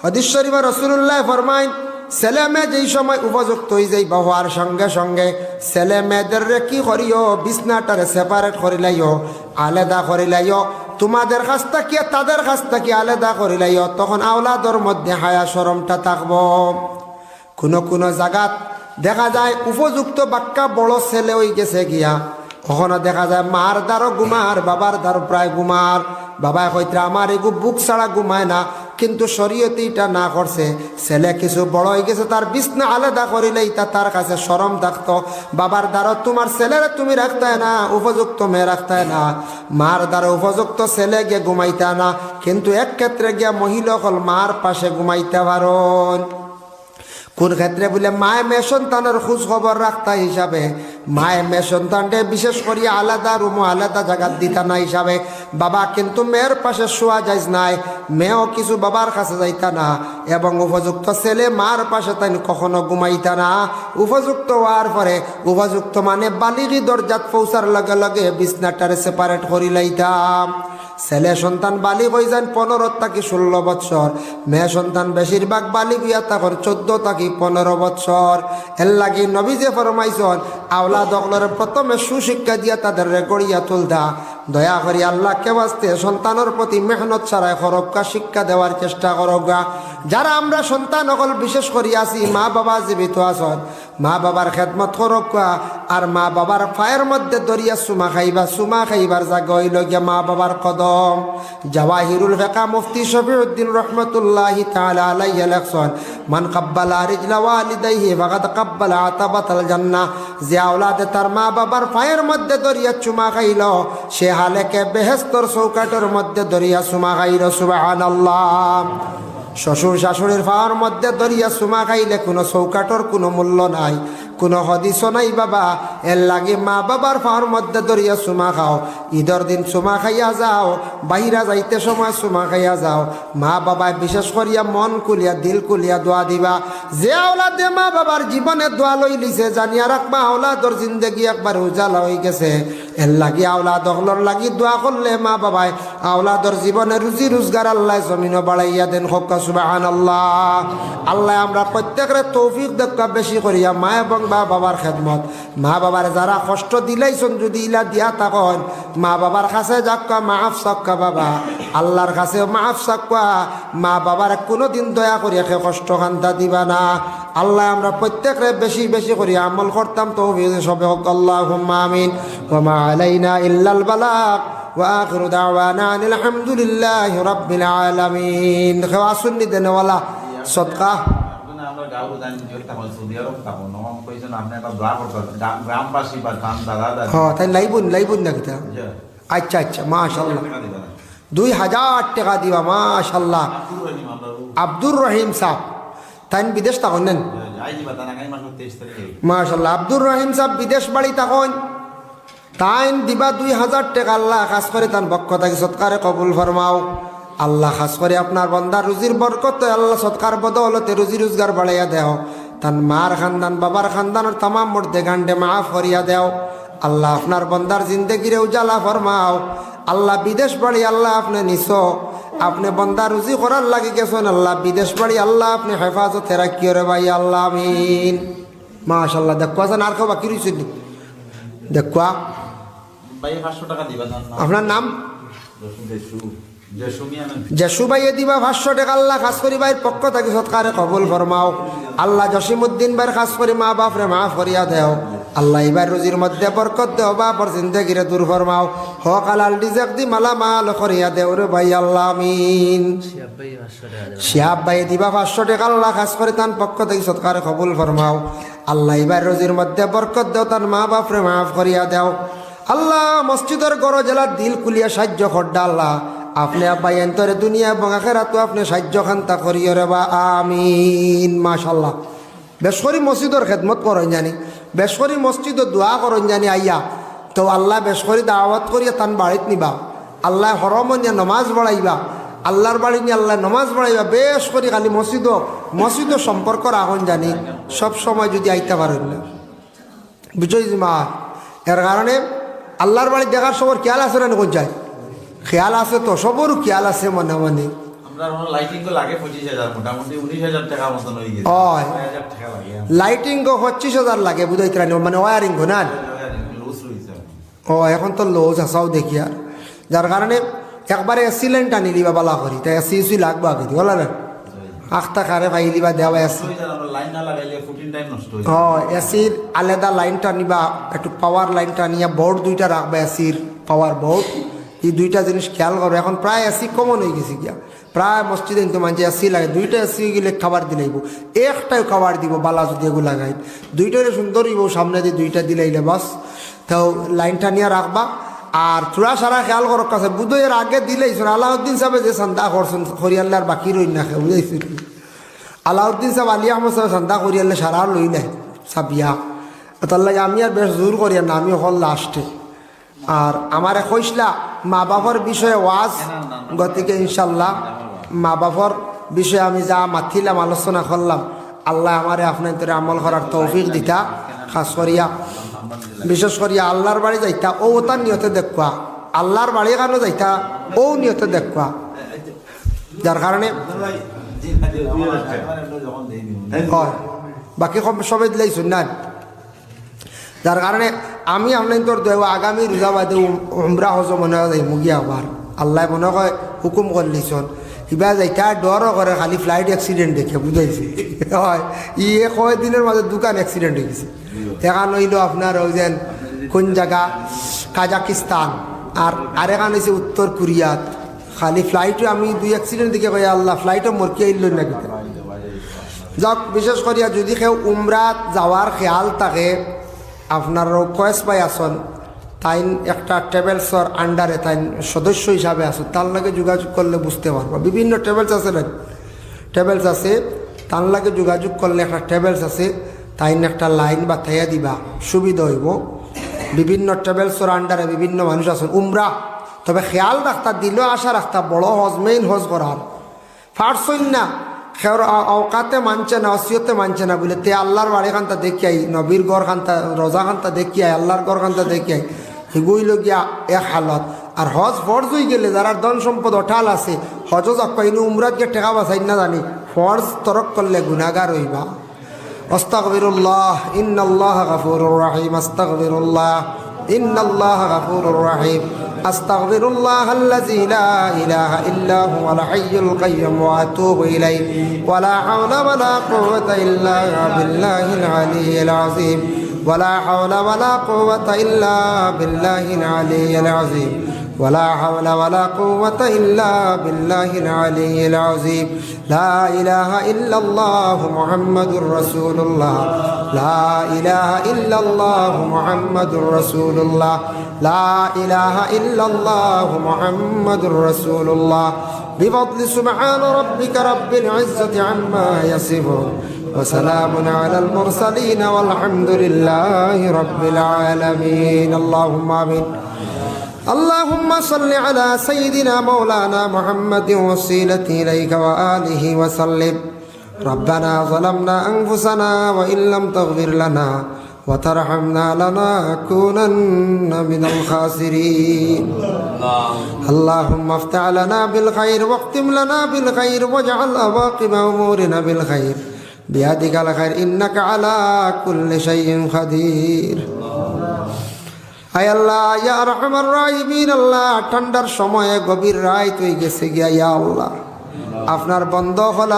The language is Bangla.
হাদিস শরীফে রাসূলুল্লাহ ফরমায় ছেলে মেয়ে যেই সময় উপযুক্ত হয়ে যাইবা হওয়ার সঙ্গে সঙ্গে ছেলে মেয়েদের কি করিও বিছনাটারে সেপারেট করে লাইও, আলাদা করে লাইও। তোমাদের কাছ থেকে তাদের কাছ থেকে আলাদা করে লাইও, তখন আওলাদর মধ্যে হায়া শরমটা থাকবো। কোনো জায়গাত দেখা যায় উপযুক্ত বাক্কা বড় ছেলে হয়ে গেছে গিয়া, কখনো দেখা যায় মার দ্বারও ঘুমার, বাবার দ্বারও প্রায় ঘুমার। বাবা কইতে আমার এগু বুক ছাড়া ঘুমায় না, কিন্তু শরীয়তে এটা না করছে। ছেলে কিছু বড় হয়ে গেছে, তার বিছনা আলাদা করিলে এটা তার কাছে শরম থাকতো। বাবার দ্বারা তোমার ছেলেরা তুমি রাখতে না, উপযুক্ত মেয়ে রাখতে না। মার দ্বারা উপযুক্ত ছেলে গিয়ে ঘুমাইতে না, কিন্তু এক ক্ষেত্রে গিয়া মহিলা হল মার পাশে ঘুমাইতে পারন। কোন ক্ষেত্রে বলে মায়ে মেয়ে সন্তানের খোঁজ খবর রাখতা হিসাবে, মায়ে মেয়ে সন্তানকে বিশেষ করে আলাদা রুমো আলাদা জায়গা দিতা না হিসাবে। বাবা কিন্তু মেয়ের পাশে শোয়া যায় নাই, মেয়েও কিছু বাবার কাছে যাইতা না, এবং উপযুক্ত ছেলে মার পাশে তাই কখনো ঘুমাইতা না। উপযুক্ত হওয়ার পরে, উপযুক্ত মানে বালিগি দরজাত পৌঁছার লগে লগে বিছনাটারে সেপারেট করি লাইতাম। ছেলে সন্তান বালিগ হয়ে যান 15 থেকে 16 বৎসর, মেয়ে সন্তান বেশিরভাগ বালিগ হইয়া তখন 14 থেকে 15 বৎসর। এর লাগি নবী যে ফরমাইছেন আওলাদ অগলরে প্রথমে সুশিক্ষা দিয়া তাদের গড়িয়া তুলতা। দয়া করি আল্লাহকে বাস্তে সন্তানের প্রতি মেহনত ছাড়াই খরক্কা শিক্ষা দেওয়ার চেষ্টা করগা। যারা আমরা সন্তান অকল বিশেষ করি আছি, মা বাবা জীবিত আছেন, মা বাবার খেদমত করক্কা। আর মা বাবার পায়ের মধ্যে দরিয়া সুমা খাইবা, সুমা খাইবার জায়গা হইল গিয়া মা বাবার কদম। জাওয়াহিরুল ফিকা মুফতি শফিউদ্দিন রহমতুল্লাহি তাআলা আলাইহি লেখছেন, মান কাব্বালা রিজলা ওয়ালিদাইহি ফাকাদ কাব্বালা আতাবাতাল জান্নাহ। যে আওলাদে তার মা বাবার পায়ের মধ্যে দরিয়া চুমা খাইল, সে হালেকে বেহেশতর চৌকাটের মধ্যে দরিয়া চুমা খাইল। সুবহানাল্লাহ। শ্বশুর শাশুড়ির পাওয়ার মধ্যে দরিয়া চুমা খাইলে কোনো চৌকাটর কোনো মূল্য নাই, কোনো হদিসও নাই বাবা। এর লাগে মা বাবার পাওয়ার মধ্যে দরিয়া চুমা খাও। ঈদের দিন চুমা খাইয়া যাও, বাহিরা যাইতে সময় চুমা খাইয়া যাও। মা বাবায় বিশেষ করিয়া মন কুলিয়া দিল কুলিয়া দোয়া দিবা। যে আওলাদে মা বাবার জীবনে দোয়া লই লিছে, জানিয়া রাখবা আওলাদর জিন্দগি একবার উজালা হয়ে গেছে। এর লাগি আওলাদ অগলর লাগি দোয়া করলে মা বাবায় আওলাদর জীবনে রুজি রোজগার আল্লাহ জমিনও বাড়াইয়া দেন। হক্কা সুবহানাল্লাহ। আল্লাহ আমরা প্রত্যেকের তৌফিক দেখা বেশি করিয়া মা এবং মা বাবার খেদমত। মা বাবার যারা কষ্ট দিলাইছেন যদি ইলা দিয়া থাকেন, মা বাবার কাছে যাক্কা মাফ চাক্কা বাবা, আল্লাহর কাছে মাফ চাক্কা। মা বাবার কোনোদিন দয়া করিয়া কষ্ট খান্তা দিবা না। আল্লাহ আমরা প্রত্যেকরে বেশি বেশি করি আমল করতাম তৌফিক সবে হোক। আল্লাহুম্মা আমিন। ওয়া মা আলাইনা ইল্লাল বালাগ ওয়া আখিরু দাওয়ানা আনিল হামদুলিল্লাহি রাব্বিল আলামিন। খাওয়া সুন্নি দেনওয়ালা সদকা তাই লাইবুন না কিতা? আচ্ছা আচ্ছা, মাশাআল্লাহ 2000 টাকা দিবা। মাশাআল্লাহ। আব্দুর রহিম সাহ তাই বিদেশ তখন নেন। মাশাআল্লাহ। আব্দুর রহিম সাহ বিদেশ বাড়ি তখন তাই দিবা 2000 টাকা। আল্লাহ খাস করে তার পক্ষ থেকে সৎকারে কবুল ফরমাও। আল্লাহ খাস করে আপনার বন্দা রুজির বরকত আল্লাহ সৎকার বদৌলতে রুজি রোজগার বাড়াইয়া দেও। তার মার খানদান বাবার খানদানের তামাম মর্দে গান্ডে মাফ করিয়া দেও। আল্লাহ আপনার বন্দার জিন্দগিরে উজালা ফরমাও। আল্লাহ বিদেশ বাড়ি আল্লাহ আপনি নিছো, আপনি বন্দা রুজি করার লাগি গেছেন। আল্লাহ বিদেশ বাড়ি আল্লাহ আপনি হেফাজতে রাখিও রে ভাই। আল্লাহ আমিন। মাশাআল্লাহ। দেখুয়া আর কেউ বাকি রয়েছে দেখুয়া। আপনার নাম? জেসু ভাইয়ে দিবা 500 টাকা। আল্লাহ খাস করি ভাইয়ের পক্ষ থেকে সৎকারে কবুল ফরমাও। আল্লাহ জসিমউদ্দিন ভাইয়ের খাস করি মা বাপরে মাফ করিয়া দেও। আল্লাহ এবার রুজির মধ্যে বরকত দেও, বাপর জিন্দগিরে দূর ফরমাও। হক আলাল রিজক দি মালা মাল করিয়া দেও রে ভাই। আল্লাহ আমিন। শিহাব ভাই দিবা 500 টাকা। আল্লাহ খাস করে তার পক্ষ থেকে সৎকারে কবুল ফরমাও। আল্লাহ এবার রুজির মধ্যে বরকত দেও, তার মা বাপরে মাফ করিয়া দেও। আল্লাহ মসজিদের গড় জেলার দিল কুলিয়া সাহায্য করডা। আল্লাহ আপনি আব্বাই এন্তরে দুনিয়া এবং আখেরাতও আপনি সাহায্য খান্তা করিও রে বা। আমিন। মাশাআল্লাহ। বেশ করি মসজিদের খেদমত করেন জানি, বেশ করি মসজিদ দোয়া করেন জানি আইয়া। তো আল্লাহ বেশ করি দাওয়াত করিয়া তান বাড়িত নিবা। আল্লাহ হরমনিয়া নমাজ বাড়াইবা। আল্লাহর বাড়ি নিয়ে আল্লাহ নমাজ বাড়াইবা। বেশ করি খালি মসজিদ সম্পর্ক রাখুন জানি, সব সময় যদি আইতে পারেন না বুঝছি মা। এর কারণে আল্লাহর বাড়ি দেখার সবর খেয়াল আছে না কোন যায়? খেয়াল আছে তো, সবরও খেয়াল আছে মনে মনে। লাইটিং তো লাগে 25,000 মোটামুটি 19,000 টাকা মতন হয়ে গেছে। হয় 6,000 টাকা লাগে লাইটিং 25,000 লাগে বুঝাইতে মানে ওয়ারিং না লুজ রয়েছে। ও এখন তো লোজ আসাও দেখি আর যার কারণে একবারে এসি লাইন টানি দিবা বালা করি তাই এসি এসি লাগবা আগে বলা না আখতা খারে ভাই দিবা দেওয়া এসি লাইন না লাগাইলে 14 টাইম নষ্ট হয়ে এসির আলাদা লাইনটা নিবা একটু পাওয়ার লাইনটা নিয়ে বোর্ড দুইটা রাখবা এসির পাওয়ার বোর্ড এই দুইটা জিনিস খেয়াল করো এখন প্রায় এসি কমন হয়ে গেছে গিয়া প্রায় মসজিদে কিন্তু মানছে এসি লাগে দুইটা এসি গেলে খাবার দিলাইব একটাই খাবার দিব বালা যদি এগুলো লাগাই দুইটারে সুন্দর হইব সামনে দিয়ে দুইটা দিলাইলে বাস তো লাইনটা নিয়ে রাখবা আর থোড়া সারা খেয়াল করো কাছে বুধের আগে দিলেইছেন আলাউদ্দিন সাহেব যে চান্দা করছেন হরিয়াল্লার বাকি রই না খেয়ে বুঝাইছিল আলাউদ্দিন সাহেব আলী আহমদ সাহেব চান্দা করিয়ালে সারা লই নাই সাবিয়া তার লাগে আমি আর বেশ জোর করিয়া না আমি হল লাস্টে আর আমার কইসলা মা বাবার বিষয়ে ওয়াজ গতিকে ইনশাল্লাহ মা বাবার বিষয়ে আমি যা মাথিলাম আলোচনা করলাম আল্লাহ আমারে আপনার তোরে আমল করার তৌফিক দিতা খাস করিয়া বিশেষ করিয়া আল্লাহর বাড়ি যাইতা ও তার নিয়তে দেখবা আল্লাহর বাড়ি কেন যাইতা ও নিয়তে দেখবা যার কারণে বাকি সবাই দিলাইছুন না যার কারণে আমি আপনার তোর দেব আগামী রোজা বাদে উমরা হজ মনে হয় মুগিয়া আবার আল্লাহ মনে হয় হুকুম করলিছন কিবা যাইতা ডরও করে খালি ফ্লাইট অ্যাক্সিডেন্ট দেখে বুঝাইছে হয় কয় দিনের মাঝে দোকান অ্যাক্সিডেন্ট হয়ে গেছে এখান হইল আপনার ওই যেন কোন জায়গা কাজাকিস্তান আর এখান হয়েছে উত্তর কোরিয়াত খালি ফ্লাইটও আমি দুই অ্যাক্সিডেন্ট দিকে কই আল্লাহ ফ্লাইটও মরকি আইল না কিন্তু যাক বিশেষ করিয়া যদি কেউ উমরাত যাওয়ার খেয়াল থাকে আপনার কয়েস পাই আসন তাই একটা ট্রাভেলসর আন্ডারে তাই সদস্য হিসাবে আসুন তার লাগে যোগাযোগ করলে বুঝতে পারবো বিভিন্ন ট্রাভেলস আছে না ট্রাভেলস আছে তার লাগে যোগাযোগ করলে একটা ট্রাভেলস আছে তাই একটা লাইন বা থাইয়া দিবা সুবিধা হইব বিভিন্ন ট্রাভেলসর আন্ডারে বিভিন্ন মানুষ আছেন উমরা তবে খেয়াল রাখতা দিলেও আশা রাখতা বড় হজ মেইন হজ করার ফার্সইন না খের অকাতে মানছে না অসিয়তে মানছে না বলে তে আল্লাহর বাড়ি খান্তা দেখিয়াই নবীর গড় খান্তা রোজা খান্তা দেখিয়াই আল্লাহর গড় খান্তা দেখিয়াই হিগুইল গিয়া এক হালত আর হজ ফর্জ হয়ে গেলে যারা ধন সম্পদ অঠাল আছে হজ যাক ইনু উমরাত গিয়ে টেকা বাছাই না জানি ফর্জ তরক করলে গুনাগার হইবা আস্তাগফিরুল্লাহ ইন্নাল্লাহা গাফুরুর রহিম আস্তাগফিরুল্লাহ ইন্নাল্লাহা গাফুরুর রহিম আস্তাগফিরুল্লাহাল্লাযী লা ইলাহা ইল্লা হুয়াল হাইয়ুল কাইয়্যুম ওয়া আতুবু ইলাইহি ওয়া লা হাওলা ওয়া লা কুওয়াতা ইল্লা বিল্লাহিল আলিয়্যিল আযীম ওয়া লা হাওলা ওয়া লা কুওয়াতা ইল্লা বিল্লাহিল আলিয়্যিল আযীম ولا حول ولا قوة إلا بالله العلي العظيم لا إله إلا الله محمد رسول الله لا إله إلا الله محمد رسول الله لا إله إلا الله محمد رسول الله بفضل سبحان ربك رب العزة عما يصفون وسلام على المرسلين والحمد لله رب العالمين اللهم آمين اللهم صل على سيدنا مولانا محمد وسيلة إليك وآله وسلم ربنا ظلمنا أنفسنا وإن لم تغفر لنا وترحمنا لنكونن من الخاسرين اللهم افتح لنا بالخير واختم لنا بالخير واجعل عواقب أمورنا بالخير بيدك الخير إنك على كل شيء قدير আয় আল্লাহ ইয়া আরহামার রাহিমিন আল্লাহ ঠান্ডার সময়ে গভীর রাত হয়ে গেছে গিয়া ইয়া আল্লাহ আপনার বন্ধ হল